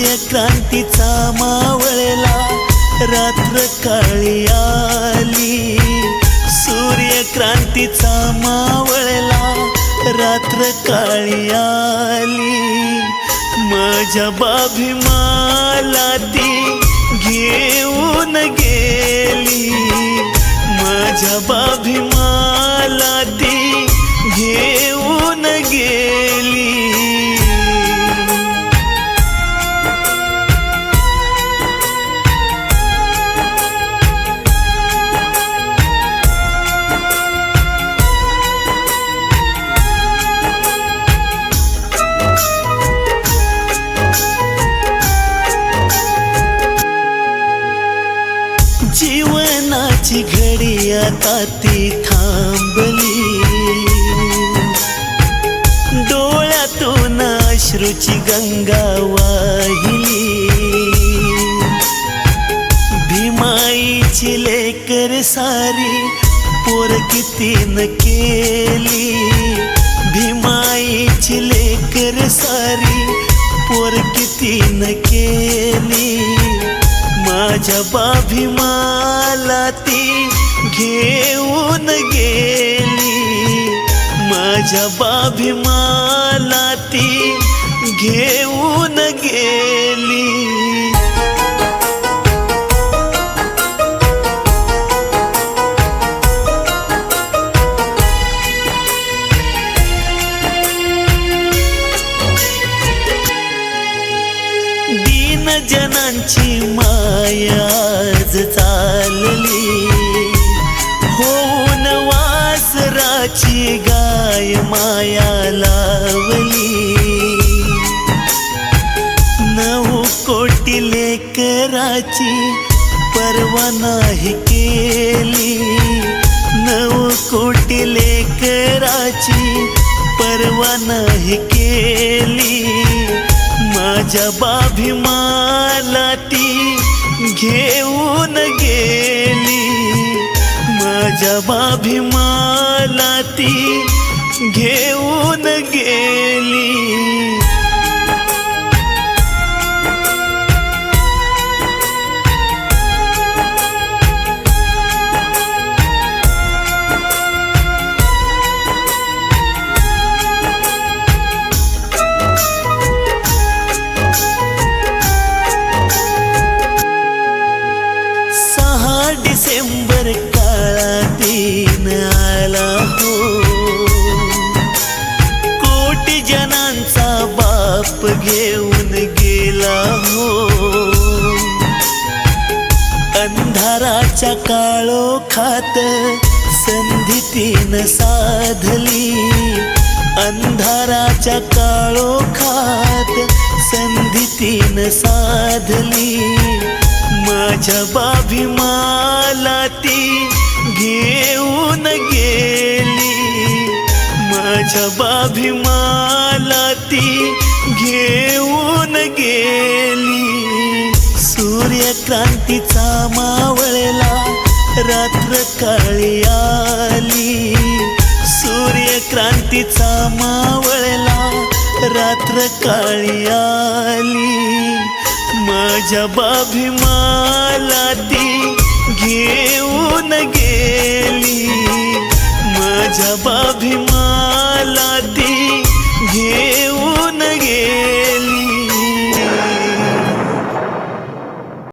सूर्यक्रांतीचा मावळला रात्र काळी आली, सूर्यक्रांतीचा मावळला रात्र काळी आली। माझ्या बाभीमाला ती घेऊन गेली, माझ्या बाभीमाला ती घेऊन गेली। जीवनाची घडी आता ती थांबली, डोळ्यातून अश्रूची गंगा वाहिली। भीमाईची लेकर सारी पोरकीतीन केली, भीमाईची लेकर सारी पोरकीतीन केली। माझ्या बाभीमाला ती घेऊन गेली, माझ्या बाभीमाला ती घेऊन गेली। दीन जनांची माया आज चालली, होऊन वासराची गाय माया लावली। 9 कोटी लेकराची पर्वा नाही केली, 9 कोटी लेकराची पर्वा नाही केली। माझ्या बाभीमाला ती घेऊन गेली, माझ्या बाभीमाला ती घेऊन गेली। डिसेंबर काळा दिन आला हो, कोटी जनांचा बाप घेऊन गेला हो। अंधाराच्या काळोखात संधी तीन साधली, अंधाराच्या काळोखात संधी तीन साधली। माझ्या बाभीमाला ती घेऊन गेली, माझ्या बाभीमाला ती घेऊन गेली। सूर्यक्रांतीचा मावळला रात्र काळी आली, सूर्यक्रांतीचा मावळला रात्र काळी आली। माझ्या बाभीमाला ती घेऊन गेली, माझ्या बाभीमाला